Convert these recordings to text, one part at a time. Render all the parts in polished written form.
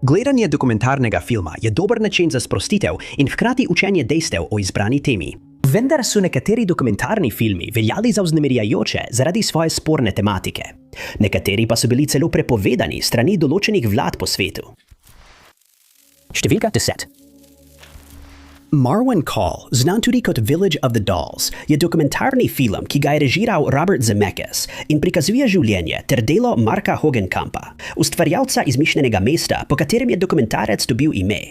Gledanje dokumentarnega filma je dober način za sprostitev in hkrati učenje dejstev o izbrani temi. Vendar so nekateri dokumentarni filmi veljali za vznemirjajoče zaradi svoje sporne tematike. Nekateri pa so bili celo prepovedani strani določenih vlad po svetu. Številka 10. Marwan Call, znan tudi kot Village of the Dolls, je dokumentarni film, ki ga je režiral Robert Zemeckis in prikazuje življenje ter delo Marka Hogenkampa, ustvarjalca izmišljenega mesta, po katerem je dokumentarec dobil ime.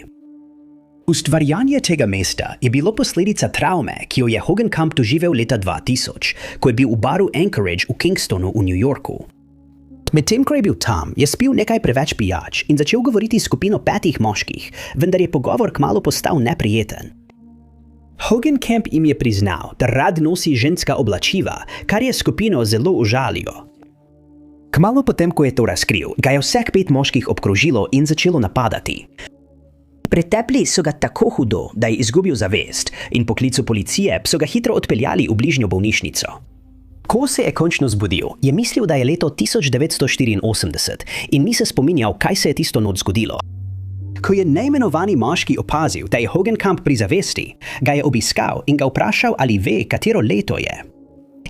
Ustvarjanje tega mesta je bilo posledica travme, ki jo je Hogenkamp doživel leta 2000, ko je bil v baru Anchorage v Kingstonu v New Yorku. Medtem ko je bil tam, je spil nekaj preveč pijač in začel govoriti s skupino 5 moških, vendar je pogovor kmalu postal neprijeten. Hogenkamp jim je priznal, da rad nosi ženska oblačiva, kar je skupino zelo užalilo. Kmalu potem, ko je to razkril, ga je vseh 5 moških obkrožilo in začelo napadati. Pretepli so ga tako hudo, da je izgubil zavest in po klicu policije so ga hitro odpeljali v bližnjo bolnišnico. Ko se je končno zbudil, je mislil, da je leto 1984 in ni se spominjal, kaj se je tisto noč zgodilo. Ko je neimenovani moški opazil, da je Hogenkamp pri zavesti, ga je obiskal in ga vprašal, ali ve, katero leto je.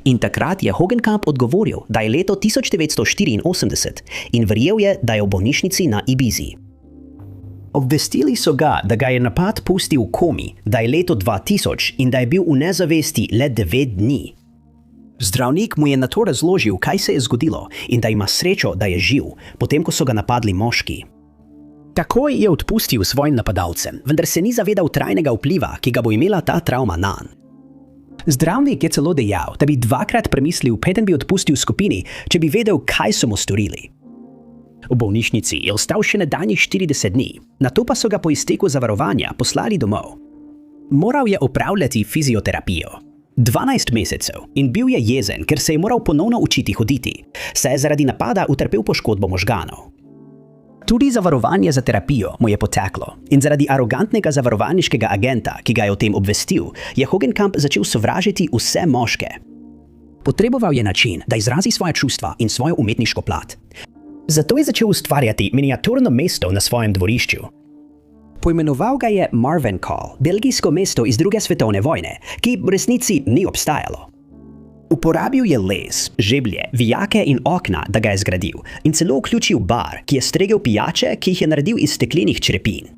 In takrat je Hogenkamp odgovoril, da je leto 1984 in verjel je, da je v bolnišnici na Ibizi. Obvestili so ga, da ga je napad pustil v komi, da je leto 2000 in da je bil v nezavesti le 9 dni. Zdravnik mu je na to razložil, kaj se je zgodilo in da ima srečo, da je živ, potem ko so ga napadli moški. Takoj je odpustil svojim napadalcem, vendar se ni zavedal trajnega vpliva, ki ga bo imela ta travma nanj. Zdravnik je celo dejal, da bi 2-krat premislil, preden bi odpustil skupini, če bi vedel, kaj so mu storili. V bolnišnici je ostal še nadaljnjih 40 dni, nato pa so ga po izteku zavarovanja poslali domov. Moral je opravljati fizioterapijo. 12 mesecev in bil je jezen, ker se je moral ponovno učiti hoditi, saj je zaradi napada utrpel poškodbo možganov. Tudi zavarovanje za terapijo mu je poteklo in zaradi arogantnega zavarovalniškega agenta, ki ga je o tem obvestil, je Hogenkamp začel sovražiti vse moške. Potreboval je način, da izrazi svoje čustva in svojo umetniško plat. Zato je začel ustvarjati miniaturno mesto na svojem dvorišču. Poimenoval ga je Marwan Call, belgijsko mesto iz 2. svetovne vojne, ki v resnici ni obstajalo. Uporabil je les, žeblje, vijake in okna, da ga je zgradil, in celo vključil bar, ki je stregel pijače, ki jih je naredil iz steklenih črepin.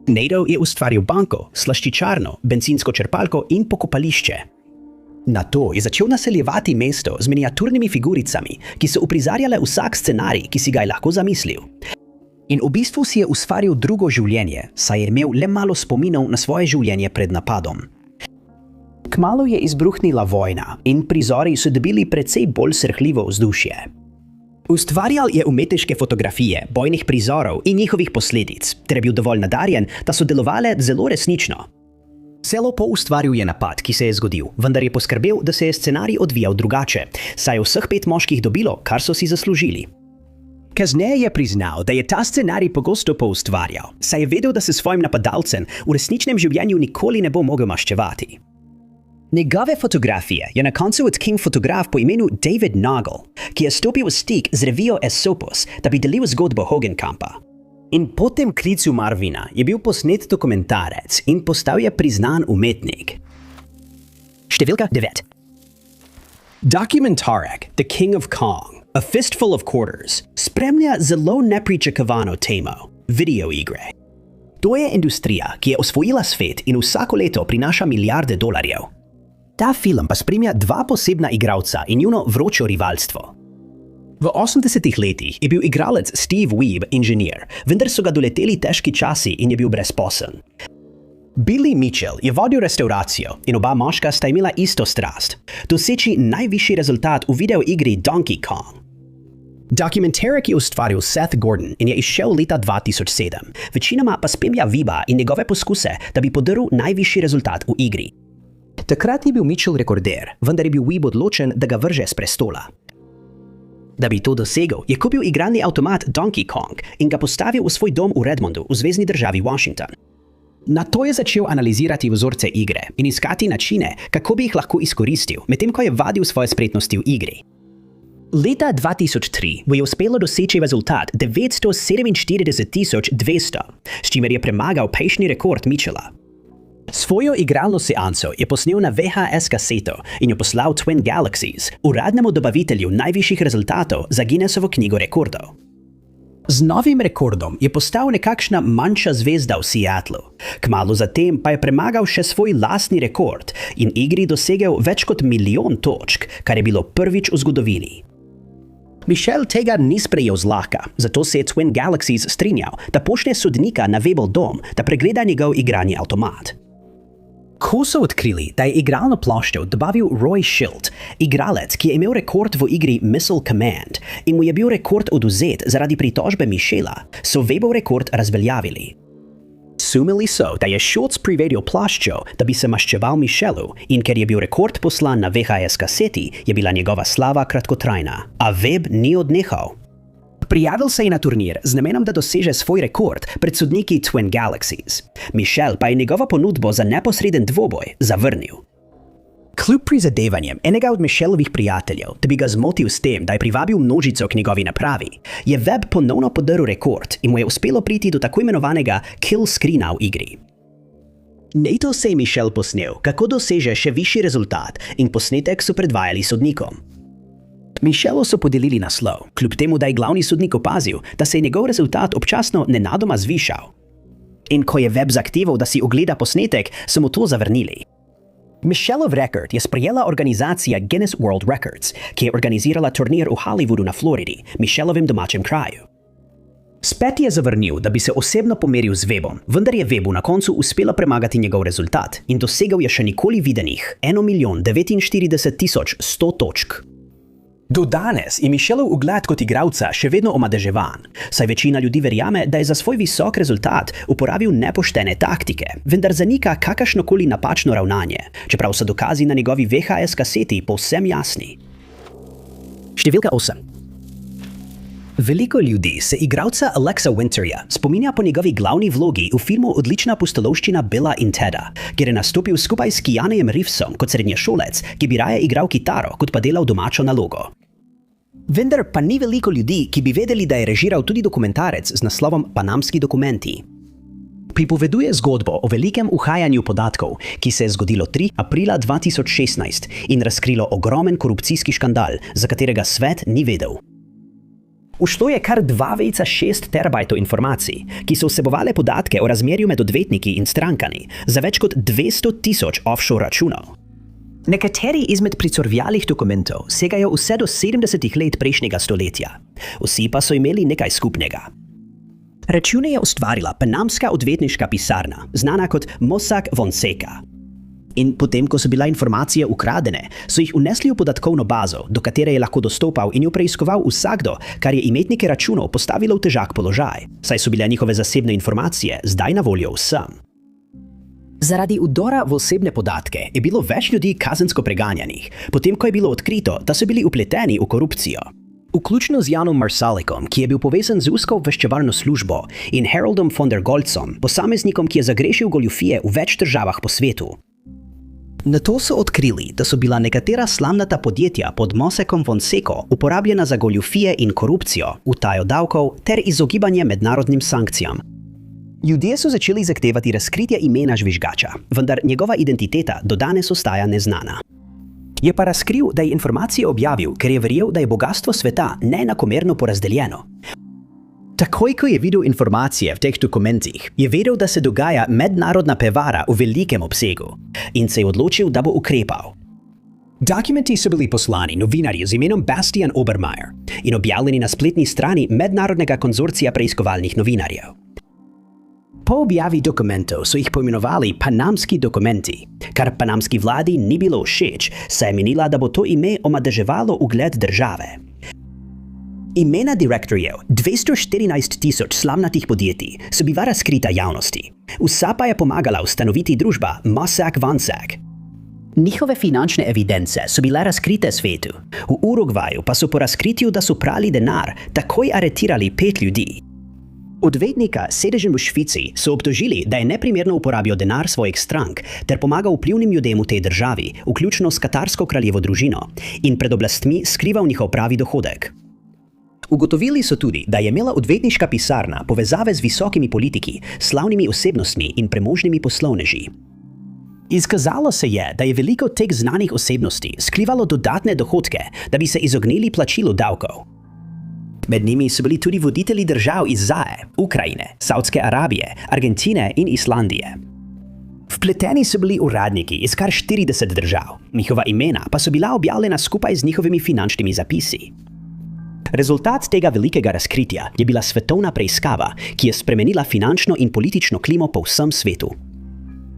Nato je ustvaril banko, slaščičarno, bencinsko črpalko in pokopališče. Nato je začel naseljevati mesto z miniaturnimi figuricami, ki so uprizarjale vsak scenarij, ki si ga je lahko zamislil. In v bistvu si je ustvaril drugo življenje, saj je imel le malo spominov na svoje življenje pred napadom. Kmalu je izbruhnila vojna in prizori so dobili precej bolj srhljivo vzdušje. Ustvarjal je umetniške fotografije, bojnih prizorov in njihovih posledic, ter je bil dovolj nadarjen, da so delovale zelo resnično. Celo poustvaril je napad, ki se je zgodil, vendar je poskrbel, da se je scenarij odvijal drugače, saj je vseh 5 moških dobilo, kar so si zaslužili. Kasneje je priznal, da je ta scenarij pogosto poustvarjal, saj je vedel, da se svojim napadalcem v resničnem življenju nikoli ne bo mogel maščevati. Njegove fotografije je na koncu odkril fotograf po imenu David Nagel, ki je stopil v stik z revijo Esopus, da bi delil zgodbo Hogenkampa. In po tem klicu Marvina je bil posnet dokumentarec in postal je priznan umetnik. Številka 9. Dokumentarec The King of Kong, A Fistful of Quarters, spremlja zelo nepričakovano temo – videoigre. To je industrija, ki je osvojila svet in vsako leto prinaša milijarde dolarjev. Ta film pa spremlja 2 posebna igralca in njuno vročo rivalstvo. V 80-ih letih je bil igralec Steve Weeb inženir, vendar so ga doleteli težki časi in je bil brezposeln. Billy Mitchell je vodil restauracijo in oba moška sta imela isto strast – doseči najvišji rezultat v videoigri Donkey Kong. Dokumentarec je ustvaril Seth Gordon in je izšel leta 2007, večinoma pa spremlja Weeba in njegove poskuse, da bi podrl najvišji rezultat v igri. Takrat je bil Mitchell rekorder, vendar je bil Weeb odločen, da ga vrže s prestola. Da bi to dosegel, je kupil igralni avtomat Donkey Kong in ga postavil v svoj dom v Redmondu v zvezni državi Washington. Nato je začel analizirati vzorce igre in iskati načine, kako bi jih lahko izkoristil, medtem ko je vadil svoje spretnosti v igri. Leta 2003 mu je uspelo doseči rezultat 947,200, s čimer je premagal prejšnji rekord Mitchella. Svojo igralno seanso je posnel na VHS kaseto in jo poslal Twin Galaxies, uradnemu dobavitelju najvišjih rezultatov za Guinnessovo knjigo rekordov. Z novim rekordom je postal nekakšna manjša zvezda v Seattlu. Kmalu zatem pa je premagal še svoj lastni rekord in igri dosegel več kot 1 milijon točk, kar je bilo prvič v zgodovini. Michel tega ni sprejel zlahka, zato se je Twin Galaxies strinjal, da pošlje sodnika na Webel dom, da pregleda njegov igrani avtomat. Ko so odkrili, da je igralno ploščo dobavil Roy Schilt, igralec, ki je imel rekord v igri Missile Command in mu je bil rekord odvzet zaradi pritožbe Michela, so Webel rekord razveljavili. Sumili so, da je Schultz privedel ploščo, da bi se maščeval Michelu, in ker je bil rekord poslan na VHS kaseti, je bila njegova slava kratkotrajna, a Webb ni odnehal. Prijavil se je na turnir z namenom, da doseže svoj rekord pred sodniki Twin Galaxies. Michel pa je njegovo ponudbo za neposreden dvoboj zavrnil. Kljub prizadevanjem enega od Michelovih prijateljev, da bi ga zmotil s tem, da je privabil množico k njegovi napravi, je Webb ponovno podrl rekord in mu je uspelo priti do tako imenovanega kill screena v igri. Nato se je Michel posnel, kako doseže še višji rezultat, in posnetek so predvajali sodnikom. Michelu so podelili naslov, kljub temu, da je glavni sodnik opazil, da se je njegov rezultat občasno nenadoma zvišal. In ko je Webb zahteval, da si ogleda posnetek, so mu to zavrnili. Michelov rekord je sprejela organizacija Guinness World Records, ki je organizirala turnir v Hollywoodu na Floridi, Michelovem domačem kraju. Spet je zavrnil, da bi se osebno pomeril z Webbom, vendar je Webbu na koncu uspelo premagati njegov rezultat in dosegel je še nikoli videnih 1,049,100 točk. Do danes je Michelov ugled kot igralca še vedno omadeževan, saj večina ljudi verjame, da je za svoj visok rezultat uporabil nepoštene taktike, vendar zanika kakršnokoli napačno ravnanje, čeprav so dokazi na njegovi VHS kaseti povsem jasni. Številka 8. Veliko ljudi se igralca Alexa Winterja spominja po njegovi glavni vlogi v filmu Odlična pustolovščina Billa in Teda, kjer je nastopil skupaj s Keanujem Reevesom kot srednješolec, ki bi raje igral kitaro, kot pa delal domačo nalogo. Vendar pa ni veliko ljudi, ki bi vedeli, da je režiral tudi dokumentarec z naslovom Panamski dokumenti. Pripoveduje zgodbo o velikem uhajanju podatkov, ki se je zgodilo 3. aprila 2016 in razkrilo ogromen korupcijski škandal, za katerega svet ni vedel. Ušlo je kar 2,6 terabajtov informacij, ki so vsebovale podatke o razmerju med odvetniki in strankami za več kot 200,000 offshore računov. Nekateri izmed pricurvjalih dokumentov segajo vse do 70 let prejšnjega stoletja. Vsi pa so imeli nekaj skupnega. Račune je ustvarila panamska odvetniška pisarna, znana kot Mossack Fonseca. In potem, ko so bile informacije ukradene, so jih vnesli v podatkovno bazo, do katere je lahko dostopal in jo preiskoval vsakdo, kar je imetnike računov postavilo v težak položaj, saj so bile njihove zasebne informacije zdaj na voljo vsem. Zaradi vdora v osebne podatke je bilo več ljudi kazensko preganjanih, potem ko je bilo odkrito, da so bili vpleteni v korupcijo. Vključno z Janom Marsalikom, ki je bil povezan z rusko obveščevalno službo, in Haroldom von der Goltzom, posameznikom, ki je zagrešil goljufije v več državah po svetu. Nato so odkrili, da so bila nekatera slamnata podjetja pod Mossackom Fonseco uporabljena za goljufije in korupcijo, utajo davkov ter izogibanje mednarodnim sankcijam. Ljudje so začeli zahtevati razkritje imena žvižgača, vendar njegova identiteta do danes ostaja neznana. Je pa razkril, da je informacije objavil, ker je verjel, da je bogastvo sveta neenakomerno porazdeljeno. Takoj, ko je videl informacije v teh dokumentih, je vedel, da se dogaja mednarodna prevara v velikem obsegu in se je odločil, da bo ukrepal. Dokumenti so bili poslani novinarju z imenom Bastian Obermeier in objavljeni na spletni strani Mednarodnega konzorcija preiskovalnih novinarjev. Po objavi dokumentov so jih poimenovali panamski dokumenti, kar panamski vladi ni bilo všeč, saj je menila, da bo to ime omadeževalo ugled države. Imena direktorjev 214,000 slamnatih podjetij so bila razkrita javnosti. Vsa pa je pomagala ustanoviti družba Mossack Fonseca. Njihove finančne evidence so bile razkrite svetu. V Urugvaju pa so po razkritju, da so prali denar, takoj aretirali 5 ljudi. Odvetnika s sedežem v Švici so obtožili, da je neprimerno uporabil denar svojih strank ter pomagal vplivnim ljudem v tej državi, vključno s katarsko kraljevo družino, in pred oblastmi skrival njihov pravi dohodek. Ugotovili so tudi, da je imela odvetniška pisarna povezave z visokimi politiki, slavnimi osebnostmi in premožnimi poslovneži. Izkazalo se je, da je veliko teh znanih osebnosti skrivalo dodatne dohodke, da bi se izognili plačilu davkov. Med njimi so bili tudi voditelji držav iz ZAE, Ukrajine, Saudske Arabije, Argentine in Islandije. Vpleteni so bili uradniki iz kar 40 držav, njihova imena pa so bila objavljena skupaj z njihovimi finančnimi zapisi. Rezultat tega velikega razkritja je bila svetovna preiskava, ki je spremenila finančno in politično klimo po vsem svetu.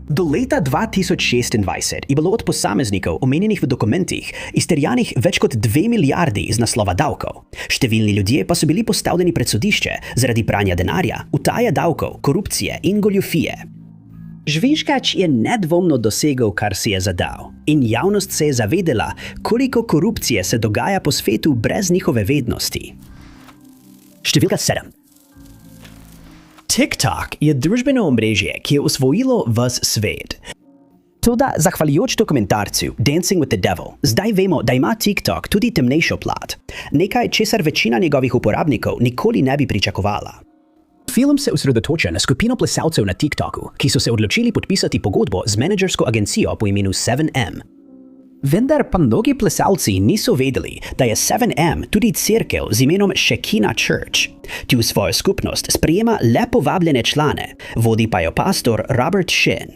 Do leta 2026 je bilo od posameznikov omenjenih v dokumentih izterjanih več kot 2 milijardi iz naslova davkov. Številni ljudje pa so bili postavljeni pred sodišče zaradi pranja denarja, utaje davkov, korupcije in goljufije. Žvižgač je nedvomno dosegel, kar si je zadal, in javnost se je zavedela, koliko korupcije se dogaja po svetu brez njihove vednosti. Številka 7. TikTok je družbeno omrežje, ki je osvojilo ves svet. Toda zahvaljujoč dokumentarcu Dancing with the Devil, zdaj vemo, da ima TikTok tudi temnejšo plat. Nekaj, česar večina njegovih uporabnikov nikoli ne bi pričakovala. Film se osredotoča na skupino plesalcev na TikToku, ki so se odločili podpisati pogodbo z menedžersko agencijo po imenu 7M. Vendar pa mnogi plesalci niso vedeli, da je 7M tudi cerkev z imenom Shekinah Church. Ti v svojo skupnost sprejema le povabljene člane, vodi pa jo pastor Robert Shin.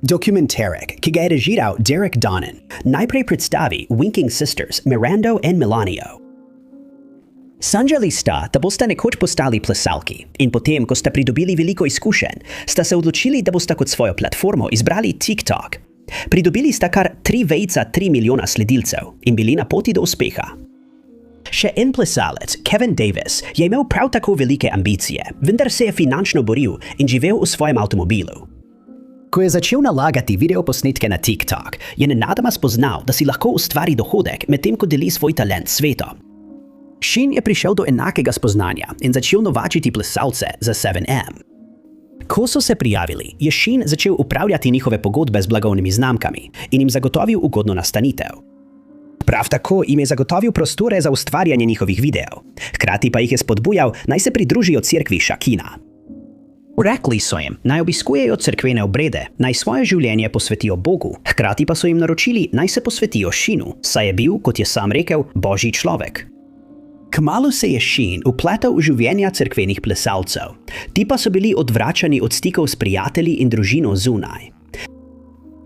Dokumentarek, ki ga je režiral Derek Donnen, najprej predstavi Winking Sisters Miranda in Melania. Sanjali sta, da bosta nekoč postali plesalki, in potem, ko sta pridobili veliko izkušenj, sta se odločili, da bosta kot svojo platformo izbrali TikTok. Pridobili sta kar 3,3 milijona sledilcev in bili na poti do uspeha. Še en plesalec, Kevin Davis, je imel prav tako velike ambicije, vendar se je finančno boril in živel v svojem avtomobilu. Ko je začel nalagati videoposnetke na TikTok, je nenadoma spoznal, da si lahko ustvari dohodek, medtem ko deli svoj talent svetom. Shin je prišel do enakega spoznanja in začel novačiti plesalce za 7M. Ko so se prijavili, je Shin začel upravljati njihove pogodbe z blagovnimi znamkami in jim zagotovil ugodno nastanitev. Prav tako jim je zagotovil prostore za ustvarjanje njihovih videov, hkrati pa jih je spodbujal, naj se pridružijo cerkvi Shekinah. Rekli so jim, naj obiskujejo cerkvene obrede, naj svoje življenje posvetijo Bogu, hkrati pa so jim naročili, naj se posvetijo Shinu, saj je bil, kot je sam rekel, božji človek. Kmalu se je Shin vpletal v življenja cerkvenih plesalcev, ti pa so bili odvračani od stikov s prijatelji in družino zunaj.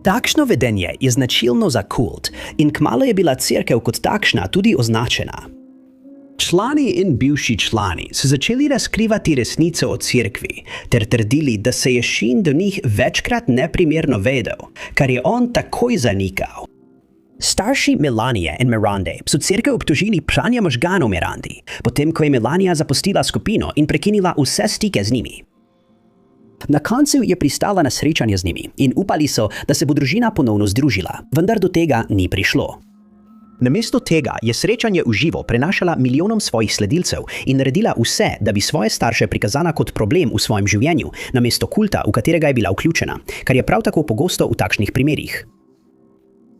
Takšno vedenje je značilno za kult in kmalu je bila cerkev kot takšna tudi označena. Člani in bivši člani so začeli razkrivati resnico o cerkvi ter trdili, da se je Shin do njih večkrat neprimerno vedel, kar je on takoj zanikal. Starši Melanie in Mirande so cerkev obtožili pranja možganov Mirandi, potem ko je Melania zapustila skupino in prekinila vse stike z njimi. Na koncu je pristala na srečanje z njimi in upali so, da se bo družina ponovno združila, vendar do tega ni prišlo. Namesto tega je srečanje v živo prenašala milijonom svojih sledilcev in naredila vse, da bi svoje starše prikazala kot problem v svojem življenju, namesto kulta, v katerega je bila vključena, kar je prav tako pogosto v takšnih primerih.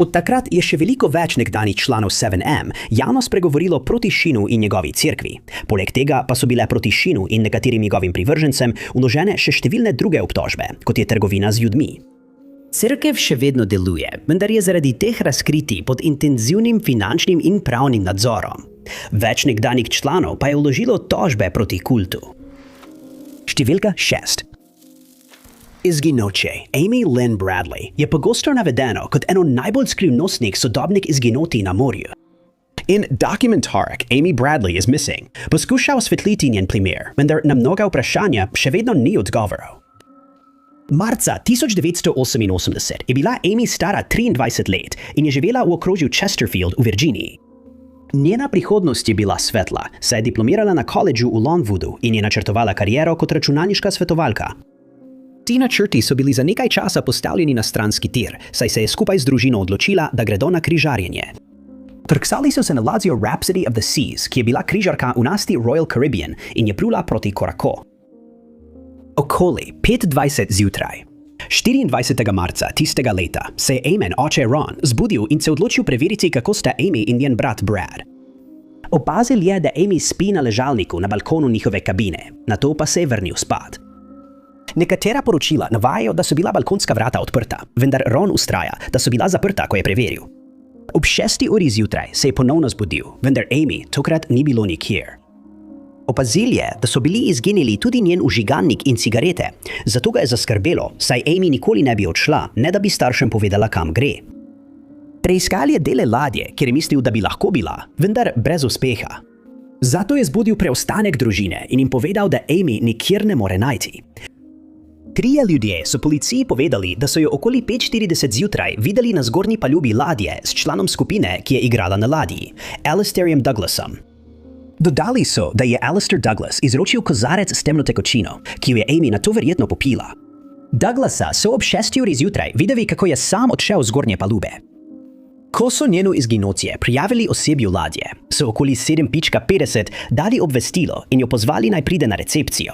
Od takrat je še veliko več nekdanjih članov 7M javno spregovorilo proti Shinu in njegovi cerkvi. Poleg tega pa so bile proti Shinu in nekaterim njegovim privržencem vložene še številne druge obtožbe, kot je trgovina z ljudmi. Cerkev še vedno deluje, vendar je zaradi teh razkritij pod intenzivnim finančnim in pravnim nadzorom. Več nekdanjih članov pa je vložilo tožbe proti kultu. Številka 6. Izginoče Amy Lynn Bradley je pogosto navedeno kot eno najbolj skrivnostnih sodobnih izginotij na morju. In dokumentarek Amy Bradley is Missing poskuša osvetliti njen primer, vendar na mnoga vprašanja še vedno ni odgovorov. Marca 1988 je bila Amy stara 23 let in je živela v okrožju Chesterfield v Virginiji. Njena prihodnost je bila svetla, saj je diplomirala na koledžu v Longwoodu in je načrtovala kariero kot računalniška svetovalka. Ti načrti so bili za nekaj časa postavljeni na stranski tir, saj se je skupaj z družino odločila, da gredo na križarjenje. Trksali so se na ladjo Rhapsody of the Seas, ki je bila križarka v nasti Royal Caribbean in je plula proti Korako. Okoli 5:20 zjutraj 24. marca tistega leta se je Eamon, oče Ron, zbudil in se odločil preveriti, kako sta Amy in njen brat Brad. Opazil je, da Amy spi na ležalniku na balkonu njihove kabine, nato pa se je vrnil spat. Nekatera poročila navajajo, da so bila balkonska vrata odprta, vendar Ron ustraja, da so bila zaprta, ko je preveril. Ob 6. uri zjutraj se je ponovno zbudil, vendar Amy tokrat ni bilo nikjer. Opazil je, da so bili izginili tudi njen vžigalnik in cigarete, zato ga je zaskrbelo, saj Amy nikoli ne bi odšla, ne da bi staršem povedala, kam gre. Preiskali je dele ladje, kjer je mislil, da bi lahko bila, vendar brez uspeha. Zato je zbudil preostanek družine in jim povedal, da Amy nikjer ne more najti. 3 ljudje so policiji povedali, da so jo okoli 5:40 zjutraj videli na zgornji paljubi ladje s članom skupine, ki je igrala na ladji, Alistairjem Douglasom. Dodali so, da je Alistair Douglas izročil kozarec s temno tekočino, ki jo je Amy nato verjetno popila. Douglasa so ob 6. uri zjutraj videli, kako je sam odšel z zgornje palube. Ko so njeno izginotje prijavili osebju ladje, so okoli 7:50 dali obvestilo in jo pozvali, naj pride na recepcijo.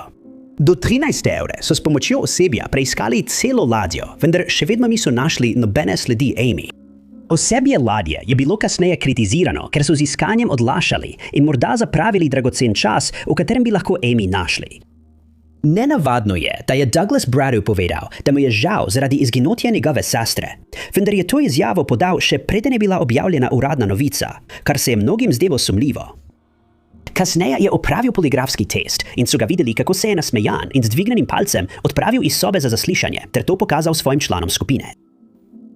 Do 13. ure so s pomočjo osebja preiskali celo ladjo, vendar še vedno niso našli nobene sledi Amy. Osebje ladje je bilo kasneje kritizirano, ker so z iskanjem odlašali in morda zapravili dragocen čas, v katerem bi lahko Amy našli. Nenavadno je, da je Douglas Bradu povedal, da mu je žal zaradi izginotja njegove sestre, vendar je to izjavo podal še preden je bila objavljena uradna novica, kar se je mnogim zdelo sumljivo. Kasneje je opravil poligrafski test in so ga videli, kako se je nasmejan in z dvignenim palcem odpravil iz sobe za zaslišanje ter to pokazal svojim članom skupine.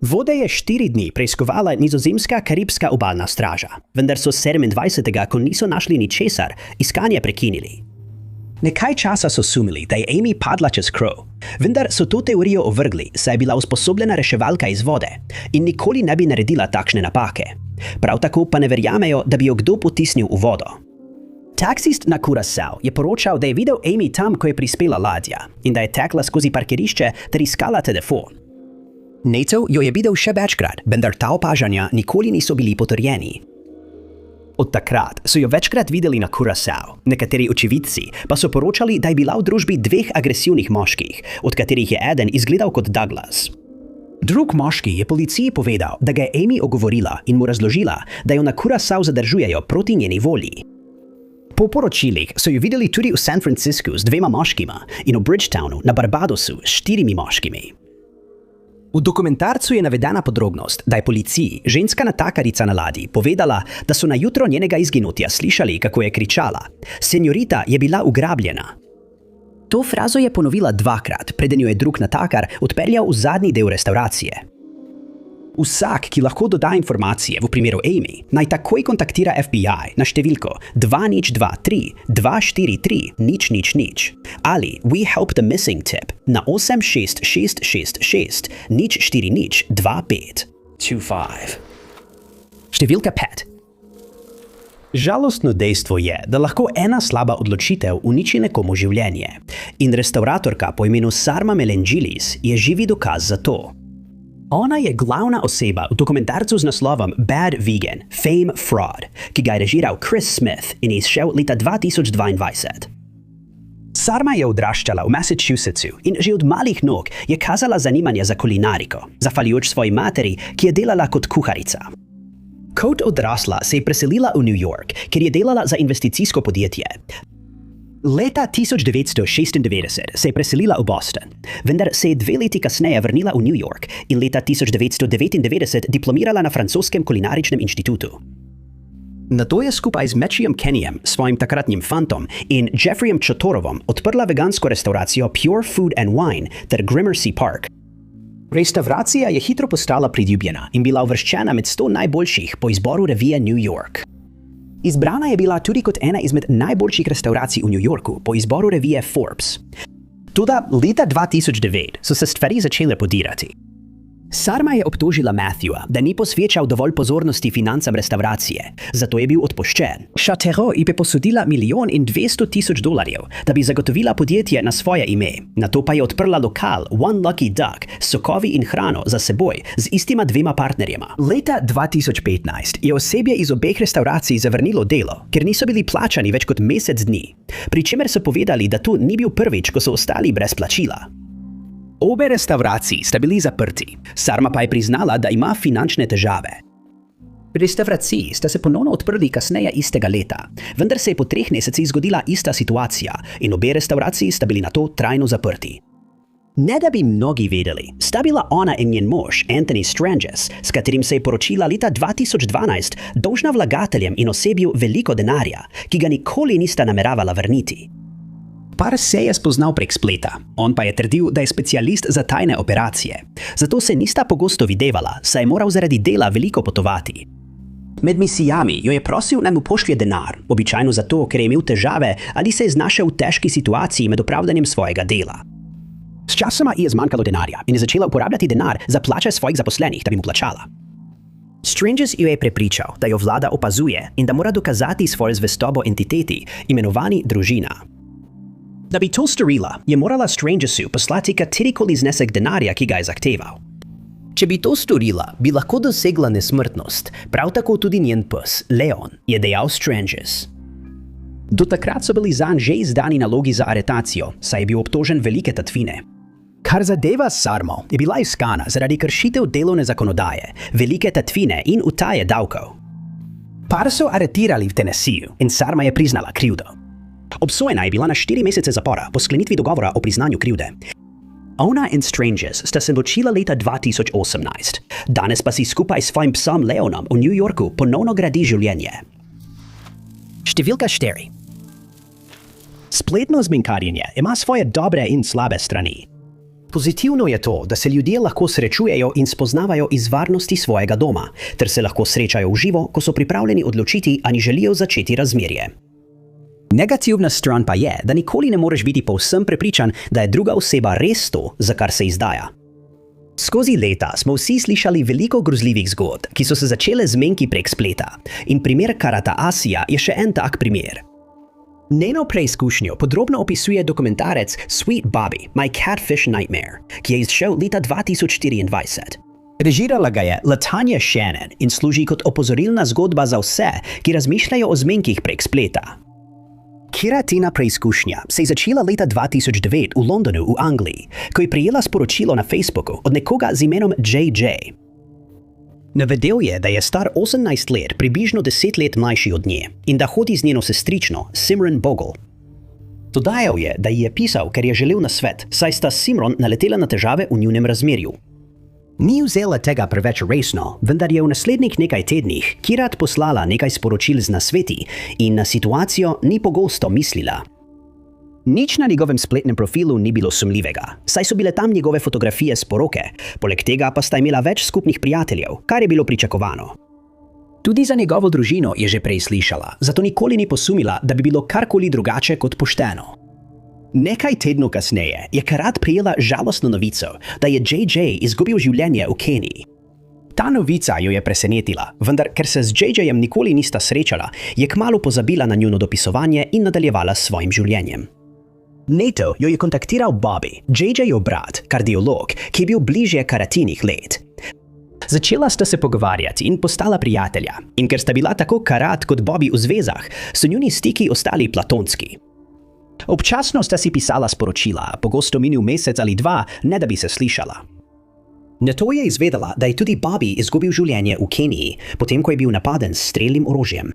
Vode je 4 dni preiskovala nizozemska karibska obalna straža, vendar so 27. ko niso našli ničesar, iskanje prekinili. Nekaj časa so sumili, da je Amy padla čez krov, vendar so to teorijo ovrgli, saj je bila usposobljena reševalka iz vode in nikoli ne bi naredila takšne napake. Prav tako pa ne verjamejo, da bi jo kdo potisnil v vodo. Taksist na Curaçao je poročal, da je videl Amy tam, ko je prispela ladja in da je tekla skozi parkirišče ter iskala telefon. Nato jo je videl še večkrat, vendar ta opažanja nikoli niso bili potrjeni. Od takrat so jo večkrat videli na Curaçao, nekateri očividci pa so poročali, da je bila v družbi 2 agresivnih moških, od katerih je eden izgledal kot Douglas. Drug moški je policiji povedal, da ga je Amy ogovorila in mu razložila, da jo na Curaçao zadržujejo proti njeni volji. Po poročilih so jo videli tudi v San Franciscu z 2 moškima in v Bridgetownu na Barbadosu s 4 moškimi. V dokumentarcu je navedena podrobnost, da je policiji ženska natakarica na ladji povedala, da so na jutro njenega izginotja slišali, kako je kričala: "Senjorita je bila ugrabljena." To frazo je ponovila 2krat, preden jo je drug natakar odpeljal v zadnji del restauracije. Vsak, ki lahko doda informacije v primeru Amy, naj takoj kontaktira FBI na številko 2023 243 000 ali We Help the Missing Tip na 86666 040 25 25. Številka 5. Žalostno dejstvo je, da lahko ena slaba odločitev uniči nekomu življenje in restauratorka po imenu Sarma Melengilis je živi dokaz za to. Ona je glavna oseba v dokumentarcu z naslovom Bad Vegan – Fame Fraud, ki ga je režiral Chris Smith in je izšel leta 2022. Sarma je odraščala v Massachusettsu in že od malih nog je kazala zanimanje za kulinariko, zahvaljujoč svoji materi, ki je delala kot kuharica. Kot odrasla se je preselila v New York, kjer je delala za investicijsko podjetje. Leta 1996 se je preselila v Boston, vendar se je 2 leti kasneje vrnila v New York in leta 1999 diplomirala na francoskem kulinaričnem inštitutu. Nato je skupaj z Matthewom Kennyjem, svojim takratnim fantom, in Jeffreyjem Chotorovom odprla vegansko restauracijo Pure Food and Wine ter Gramercy Park. Restauracija je hitro postala priljubljena in bila uvrščena med 100 najboljših po izboru revije New York. Izbrana je bila tudi kot ena izmed najboljših restauracij v New Yorku po izboru revije Forbes. Toda leta 2009 so se stvari začele podirati. Sarma je obtožila Matthewa, da ni posvečal dovolj pozornosti financam restauracije, zato je bil odpuščen. Chateau ji je posodila $1,200,000, da bi zagotovila podjetje na svoje ime. Nato pa je odprla lokal One Lucky Duck s sokovi in hrano za seboj z istima dvema partnerjema. Leta 2015 je osebje iz obeh restauracij zavrnilo delo, ker niso bili plačani več kot mesec dni, pri čemer so povedali, da to ni bil prvič, ko so ostali brez plačila. Obe restavraciji sta bili zaprti, Sarma pa je priznala, da ima finančne težave. Pri restavraciji sta se ponovno odprli kasneje istega leta, vendar se je po 3 mesecih zgodila ista situacija in obe restavraciji sta bili nato trajno zaprti. Ne da bi mnogi vedeli, sta bila ona in njen mož Anthony Stranges, s katerim se je poročila leta 2012, dolžna vlagateljem in osebju veliko denarja, ki ga nikoli nista nameravala vrniti. Par se je spoznal prek spleta, on pa je trdil, da je specialist za tajne operacije. Zato se nista pogosto videvala, saj je moral zaradi dela veliko potovati. Med misijami jo je prosil, naj mu pošlje denar, običajno zato, ker je imel težave ali se je znašel v težki situaciji med opravljanjem svojega dela. Sčasoma ji je zmanjkalo denarja in je začela uporabljati denar za plače svojih zaposlenih, da bi mu plačala. Stranges jo je prepričal, da jo vlada opazuje in da mora dokazati svojo zvestobo entiteti, imenovani družina. Da bi to storila, je morala Strangesu poslati katerikoli znesek denarja, ki ga je zahteval. Če bi to storila, bi lahko dosegla nesmrtnost, prav tako tudi njen pes, Leon, je dejal Stranges. Do takrat so bili zanj že izdani nalogi za aretacijo, saj je bil obtožen velike tatvine. Kar zadeva Sarmo, je bila iskana zaradi kršitev delovne zakonodaje, velike tatvine in utaje davkov. Par so aretirali v Tennesseeju in Sarma je priznala krivdo. Obsojena je bila na 4 mesece zapora po sklenitvi dogovora o priznanju krivde. Ona in Stranges sta se ločila leta 2018. Danes pa si skupaj s svojim psom Leonom v New Yorku ponovno gradi življenje. Številka 4. Spletno zmenkarjenje ima svoje dobre in slabe strani. Pozitivno je to, da se ljudje lahko srečujejo in spoznavajo iz varnosti svojega doma, ter se lahko srečajo v živo, ko so pripravljeni odločiti ali želijo začeti razmerje. Negativna stran pa je, da nikoli ne moreš biti povsem prepričan, da je druga oseba res to, za kar se izdaja. Skozi leta smo vsi slišali veliko grozljivih zgodb, ki so se začele zmenki prek spleta, in primer Karata Asija je še en tak primer. Njeno preizkušnjo podrobno opisuje dokumentarec Sweet Bobby, My Catfish Nightmare, ki je izšel leta 2024. Režirala ga je LaTanya Shannon in služi kot opozorilna zgodba za vse, ki razmišljajo o zmenkih prek spleta. Kiratina preizkušnja se je začela leta 2009 v Londonu v Angliji, ko je prejela sporočilo na Facebooku od nekoga z imenom JJ. Navedel je, da je star 18 let, približno 10 let mlajši od nje in da hodi z njeno sestrično Simran Bogle. Dodajal je, da ji je pisal, ker je želel nasvet, saj sta Simran naletela na težave v njunem razmerju. Ni vzela tega preveč resno, vendar je v naslednjih nekaj tednih Kirat poslala nekaj sporočil z nasveti in na situacijo ni pogosto mislila. Nič na njegovem spletnem profilu ni bilo sumljivega, saj so bile tam njegove fotografije s poroke, poleg tega pa sta imela več skupnih prijateljev, kar je bilo pričakovano. Tudi za njegovo družino je že prej slišala, zato nikoli ni posumila, da bi bilo karkoli drugače kot pošteno. Nekaj tednov kasneje je Kirat prejela žalostno novico, da je JJ izgubil življenje v Keniji. Ta novica jo je presenetila, vendar ker se z JJ-jem nikoli nista srečala, je kmalu pozabila na njuno dopisovanje in nadaljevala s svojim življenjem. Nato jo je kontaktiral Bobby, JJ-ov brat, kardiolog, ki je bil bližje Karatinih let. Začela sta se pogovarjati in postala prijatelja, in ker sta bila tako Kirat kot Bobby v zvezah, so njuni stiki ostali platonski. Občasno sta si pisala sporočila, pogosto minil mesec ali 2, ne da bi se slišala. Nato je izvedela, da je tudi Bobby izgubil življenje v Keniji, potem ko je bil napaden s strelnim orožjem.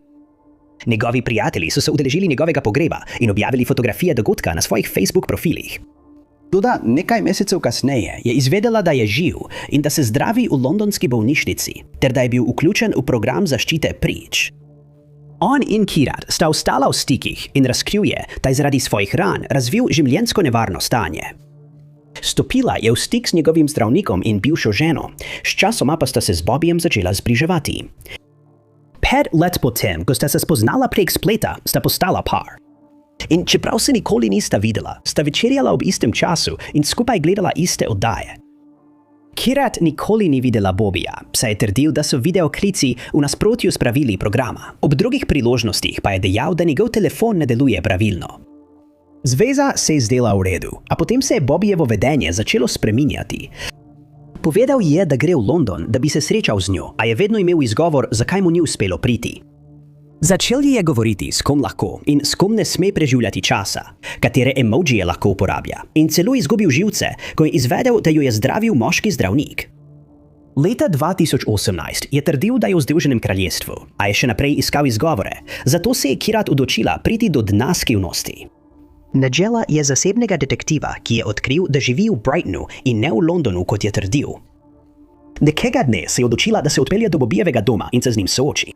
Njegovi prijatelji so se udeležili njegovega pogreba in objavili fotografije dogodka na svojih Facebook profilih. Toda nekaj mesecev kasneje je izvedela, da je živ in da se zdravi v londonski bolnišnici, ter da je bil vključen v program zaščite prič. On in Kirat sta ostala v stikih in razkril je, da je zaradi svojih ran razvil življenjsko nevarno stanje. Stopila je v stik s njegovim zdravnikom in bivšo ženo, sčasoma pa sta se z Bobbyjem začela zbliževati. 5 let potem, ko sta se spoznala prek spleta, sta postala par. In čeprav se nikoli nista videla, sta večerjala ob istem času in skupaj gledala iste oddaje. Kirat nikoli ni videla Bobija, saj je trdil, da so videoklici v nasprotju s pravili programa. Ob drugih priložnostih pa je dejal, da njegov telefon ne deluje pravilno. Zveza se je zdela v redu, a potem se je Bobijevo vedenje začelo spreminjati. Povedal je, da gre v London, da bi se srečal z njo, a je vedno imel izgovor, zakaj mu ni uspelo priti. Začel je govoriti, s kom lahko in s kom ne sme preživljati časa, katere emojije lahko uporablja, in celo izgubil živce, ko je izvedel, da jo je zdravil moški zdravnik. Leta 2018 je trdil, da je v Združenem kraljestvu, a je še naprej iskal izgovore, zato se je Kirat odločila priti do dna skrivnosti. Nigella je zasebnega detektiva, ki je odkril, da živi v Brightonu in ne v Londonu, kot je trdil. Nekega dne se je odločila, da se odpelje do Bobijevega doma in se z njim sooči.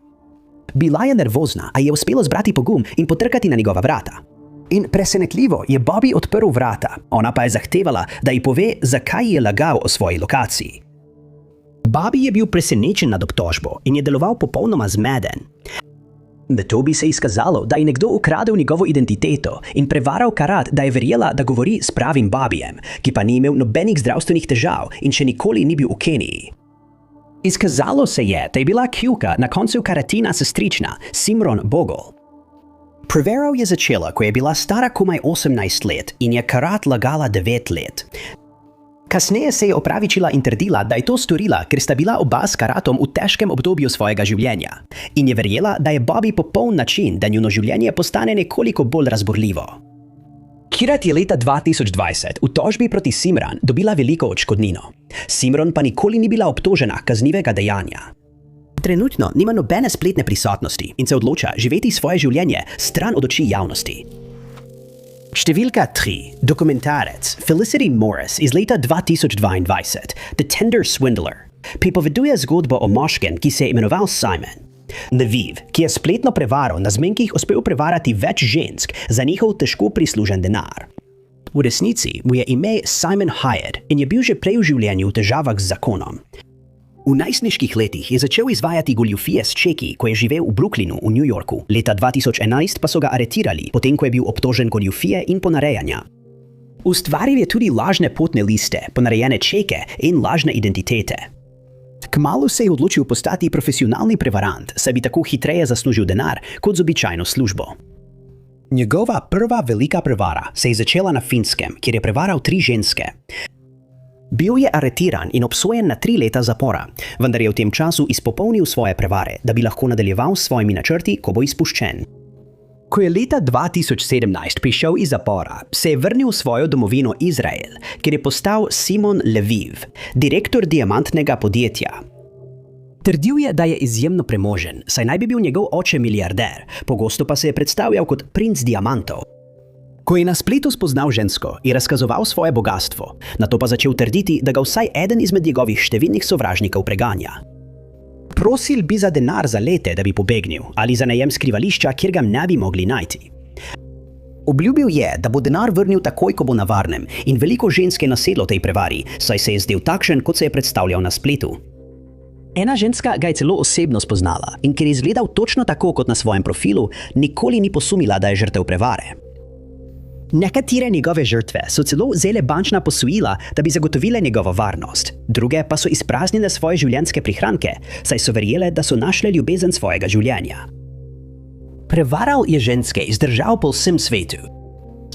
Bila je nervozna, a je uspelo zbrati pogum in potrkati na njegova vrata. In presenetljivo je Bobby odprl vrata, ona pa je zahtevala, da ji pove, zakaj je lagal o svoji lokaciji. Bobby je bil presenečen nad obtožbo in je deloval popolnoma zmeden. Nato bi se izkazalo, da je nekdo ukradel njegovo identiteto in prevaral Karat, da je verjela, da govori s pravim Bobbyjem, ki pa ni imel nobenih zdravstvenih težav in še nikoli ni bil v Keniji. Izkazalo se je, da je bila Kjuka na koncu Karatina sestrična, Simron Bogle. Preverjal je začela, ko je bila stara komaj 18 let in je Karat lagala 9 let. Kasneje se je opravičila in trdila, da je to storila, ker sta bila oba s Karatom v težkem obdobju svojega življenja. In je verjela, da je Bobby popoln način, da njuno življenje postane nekoliko bolj razburljivo. Kirat je leta 2020 v tožbi proti Simran dobila veliko odškodnino. Simran pa nikoli ni bila obtožena kaznivega dejanja. Trenutno nima nobene spletne prisotnosti in se odloča živeti svoje življenje stran od oči javnosti. Številka 3. Dokumentarec Felicity Morris iz leta 2022, The Tender Swindler, pripoveduje zgodbo o moškem, ki se je imenoval Simon. Lviv, ki je spletno prevaro na zmenkih uspel prevarati več žensk za njihov težko prislužen denar. V resnici mu je ime Simon Hyde in je bil že prej v življenju v težavah z zakonom. V najstniških letih je začel izvajati goljufije s čeki, ko je živel v Brooklynu v New Yorku. Leta 2011 pa so ga aretirali, potem ko je bil obtožen goljufije in ponarejanja. Ustvaril je tudi lažne potne liste, ponarejene čeke in lažne identitete. Kmalu se je odločil postati profesionalni prevarant, saj bi tako hitreje zaslužil denar kot z običajno službo. Njegova prva velika prevara se je začela na Finskem, kjer je prevaral 3 ženske. Bil je aretiran in obsojen na 3 leta zapora, vendar je v tem času izpopolnil svoje prevare, da bi lahko nadaljeval s svojimi načrti, ko bo izpuščen. Ko je leta 2017 prišel iz zapora, se je vrnil v svojo domovino Izrael, kjer je postal Simon Lviv, direktor diamantnega podjetja. Trdil je, da je izjemno premožen, saj naj bi bil njegov oče milijarder, pogosto pa se je predstavljal kot princ diamantov. Ko je na spletu spoznal žensko, je razkazoval svoje bogastvo, nato pa začel trditi, da ga vsaj eden izmed njegovih številnih sovražnikov preganja. Prosil bi za denar za lete, da bi pobegnil, ali za najem skrivališča, kjer ga ne bi mogli najti. Obljubil je, da bo denar vrnil takoj, ko bo na varnem, in veliko žensk je nasedlo tej prevari, saj se je zdel takšen, kot se je predstavljal na spletu. Ena ženska ga je celo osebno spoznala in ker je izgledal točno tako kot na svojem profilu, nikoli ni posumila, da je žrtev prevare. Nekatere njegove žrtve so celo vzele bančna posojila, da bi zagotovile njegovo varnost. Druge pa so izpraznile svoje življenjske prihranke, saj so verjele, da so našle ljubezen svojega življenja. Prevaral je ženske iz držav po vsem svetu.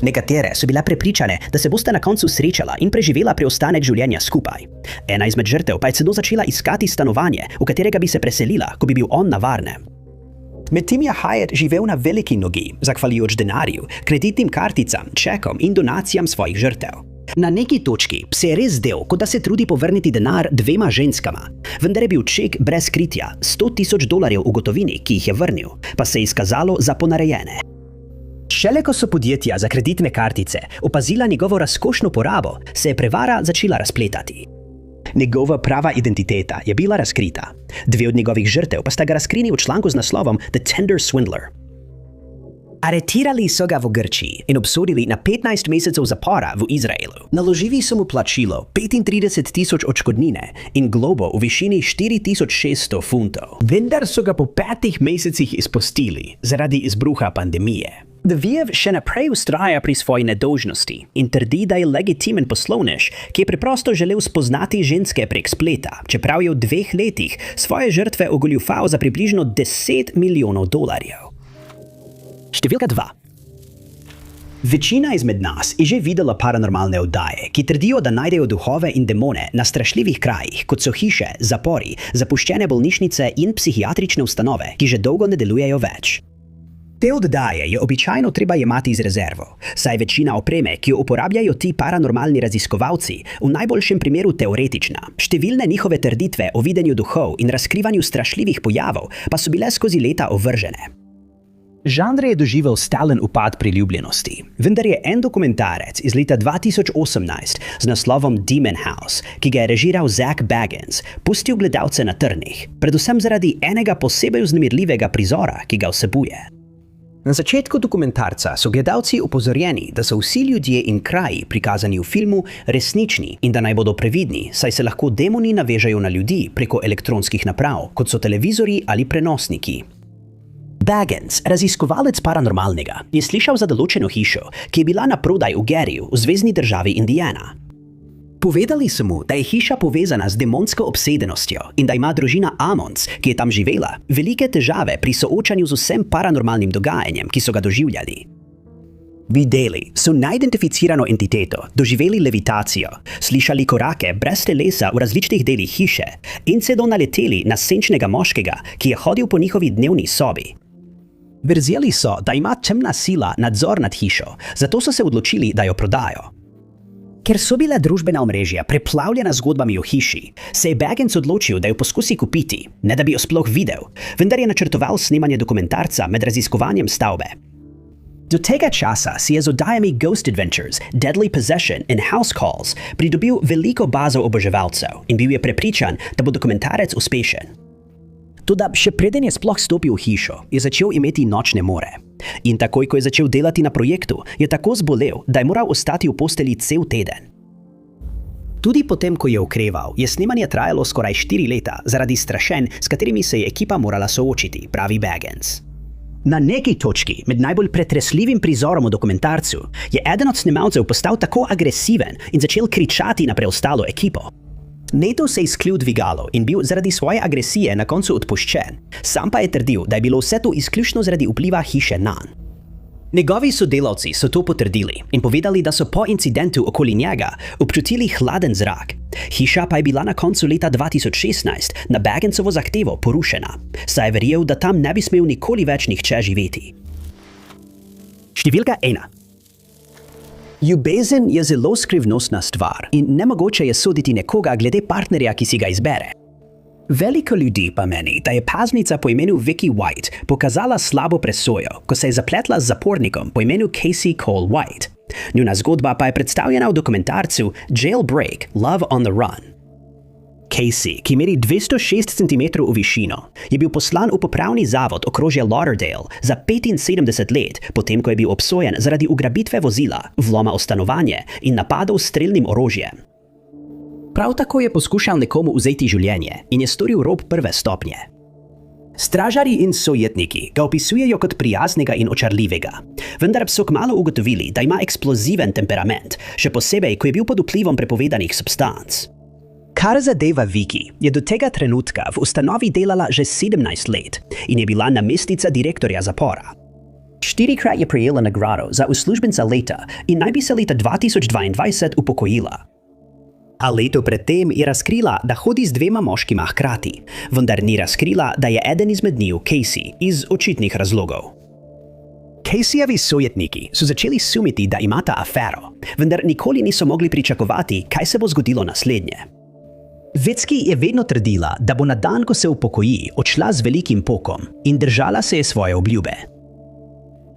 Nekatere so bile prepričane, da se bosta na koncu srečala in preživela preostanek življenja skupaj. Ena izmed žrtev pa je celo začela iskati stanovanje, v katerega bi se preselila, ko bi bil on na varnem. Medtem je Hyde živel na veliki nogi, zahvaljujoč denarju, kreditnim karticam, čekom in donacijam svojih žrtev. Na neki točki se je res zdel, kot da se trudi povrniti denar 2 ženskama, vendar je bil ček brez kritja, $100,000 v gotovini, ki jih je vrnil, pa se je izkazalo za ponarejene. Šele ko so podjetja za kreditne kartice opazila njegovo razkošno porabo, se je prevara začela razpletati. Njegova prava identiteta je bila razkrita. 2 od njegovih žrtev pa sta ga razkrili v članku z naslovom The Tender Swindler. Aretirali so ga v Grčiji in obsodili na 15 mesecev zapora v Izraelu. Naložili so mu plačilo 35,000 odškodnine in globo v višini 4,600 funtov. Vendar so ga po 5 mesecih izpustili zaradi izbruha pandemije. Devijev še naprej vztraja pri svoji nedolžnosti in trdi, da je legitimen poslovnež, ki je preprosto želel spoznati ženske prek spleta, čeprav je v 2 letih svoje žrtve ogoljufal za približno $10 milijonov. Številka 2. Večina izmed nas je že videla paranormalne oddaje, ki trdijo, da najdejo duhove in demone na strašljivih krajih, kot so hiše, zapori, zapuščene bolnišnice in psihiatrične ustanove, ki že dolgo ne delujejo več. Te oddaje je običajno treba jemati z rezervo, saj večina opreme, ki jo uporabljajo ti paranormalni raziskovalci, v najboljšem primeru teoretična. Številne njihove trditve o videnju duhov in razkrivanju strašljivih pojavov pa so bile skozi leta ovržene. Žanr je doživel stalen upad priljubljenosti, vendar je en dokumentarec iz leta 2018 z naslovom Demon House, ki ga je režiral Zak Bagans, pustil gledalce na trnih, predvsem zaradi enega posebej vznemirljivega prizora, ki ga vsebuje. Na začetku dokumentarca so gledalci opozorjeni, da so vsi ljudje in kraji, prikazani v filmu, resnični in da naj bodo previdni, saj se lahko demoni navežejo na ljudi preko elektronskih naprav, kot so televizorji ali prenosniki. Bagans, raziskovalec paranormalnega, je slišal za določeno hišo, ki je bila na prodaj v Garyju, v zvezni državi Indiana. Povedali so mu, da je hiša povezana z demonsko obsedenostjo in da ima družina Ammons, ki je tam živela, velike težave pri soočanju z vsem paranormalnim dogajanjem, ki so ga doživljali. Videli so neidentificirano entiteto, doživeli levitacijo, slišali korake brez telesa v različnih delih hiše in celo naleteli na senčnega moškega, ki je hodil po njihovi dnevni sobi. Verzeli so, da ima temna sila nadzor nad hišo, zato so se odločili, da jo prodajo. Ker so bile družbena omrežja preplavljena zgodbami o hiši, se je Bagans odločil, da jo poskusi kupiti, ne da bi jo sploh videl, vendar je načrtoval snemanje dokumentarca med raziskovanjem stavbe. Do tega časa si je z oddajami Ghost Adventures, Deadly Possession in House Calls pridobil veliko bazo oboževalcev in bil je prepričan, da bo dokumentarec uspešen. Toda še preden je sploh stopil v hišo, je začel imeti nočne more. In takoj, ko je začel delati na projektu, je tako zbolel, da je moral ostati v postelji cel teden. Tudi potem, ko je okreval, je snemanje trajalo skoraj 4 leta zaradi strašenj, s katerimi se je ekipa morala soočiti, pravi Bagans. Na neki točki, med najbolj pretresljivim prizorom v dokumentarcu, je eden od snemalcev postal tako agresiven in začel kričati na preostalo ekipo. Neto se je izklil dvigalo in bil zaradi svoje agresije na koncu odpuščen, sam pa je trdil, da je bilo vse to izključno zaradi vpliva hiše nanj. Njegovi sodelavci so to potrdili in povedali, da so po incidentu okoli njega občutili hladen zrak. Hiša pa je bila na koncu leta 2016 na Bagansovo zahtevo porušena, saj je verjel, da tam ne bi smel nikoli več nihče živeti. Številka 1. Ljubezen je zelo skrivnostna stvar in nemogoče je soditi nekoga glede partnerja, ki si ga izbere. Veliko ljudi pa meni, da je paznica po imenu Vicky White pokazala slabo presojo, ko se je zapletla z zapornikom po imenu Casey Cole White. Njuna zgodba pa je predstavljena v dokumentarcu Jailbreak – Love on the Run. Casey, ki meri 206 cm v višino, je bil poslan v popravni zavod okrožja Lauderdale za 75 let, potem ko je bil obsojen zaradi ugrabitve vozila, vloma v stanovanje in napadov s strelnim orožjem. Prav tako je poskušal nekomu vzeti življenje in je storil rop 1. stopnje. Stražarji in sojetniki ga opisujejo kot prijaznega in očarljivega, vendar so kmalu ugotovili, da ima eksploziven temperament, še posebej, ko je bil pod vplivom prepovedanih substanc. Kar zadeva Vicky, je do tega trenutka v ustanovi delala že 17 let in je bila namestnica direktorja zapora. 4-krat je prejela nagrado za uslužbenca leta in naj bi se leta 2022 upokojila. A leto predtem je razkrila, da hodi z 2 moškima hkrati, vendar ni razkrila, da je eden izmed njiju Casey iz očitnih razlogov. Caseyjevi sojetniki so začeli sumiti, da imata afero, vendar nikoli niso mogli pričakovati, kaj se bo zgodilo naslednje. Vicky je vedno trdila, da bo na dan, ko se upokoji, odšla z velikim pokom in držala se je svoje obljube.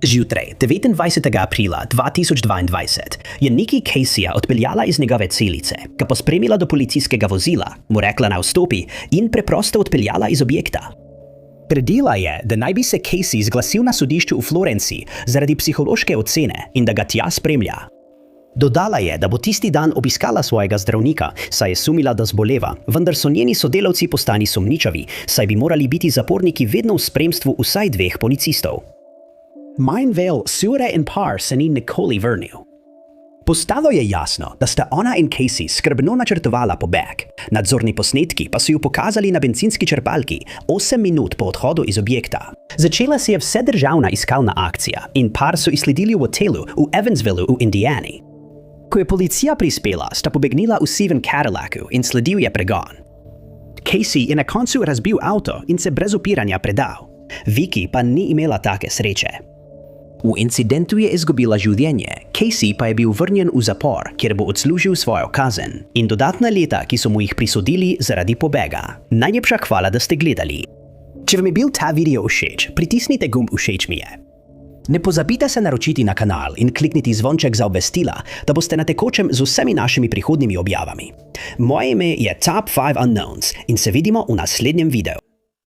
Zjutraj, 29. aprila 2022, je Nikki Caseyja odpeljala iz njegove celice, ga pospremila do policijskega vozila, mu rekla naj vstopi in preprosto odpeljala iz objekta. Trdila je, da naj bi se Casey zglasil na sodišču v Florenciji zaradi psihološke ocene in da ga tja spremlja. Dodala je, da bo tisti dan obiskala svojega zdravnika, saj je sumila, da zboleva, vendar so njeni sodelavci postali sumničavi, saj bi morali biti zaporniki vedno v spremstvu vsaj 2 policistov. Mein vel sure in par se ni nikoli vrnil. Postalo je jasno, da sta ona in Casey skrbno načrtovala pobeg. Nadzorni posnetki pa so ju pokazali na bencinski črpalki 8 minut po odhodu iz objekta. Začela se je vsedržavna iskalna akcija in par so izsledili v hotelu v Evansvillu v Indiani. Ko je policija prispela, sta pobegnila v sivem Cadillacu in sledil je pregon. Casey je na koncu razbil avto in se brez upiranja predal. Vicky pa ni imela take sreče. V incidentu je izgubila življenje, Casey pa je bil vrnjen v zapor, kjer bo odslužil svojo kazen in dodatna leta, ki so mu jih prisodili zaradi pobega. Najlepša hvala, da ste gledali. Če vam je bil ta video všeč, pritisnite gumb všeč mi je. Ne pozabite se naročiti na kanal in klikniti zvonček za obvestila, da boste na tekočem z vsemi našimi prihodnjimi objavami. Moje ime je Top 5 Unknowns in se vidimo v naslednjem videu.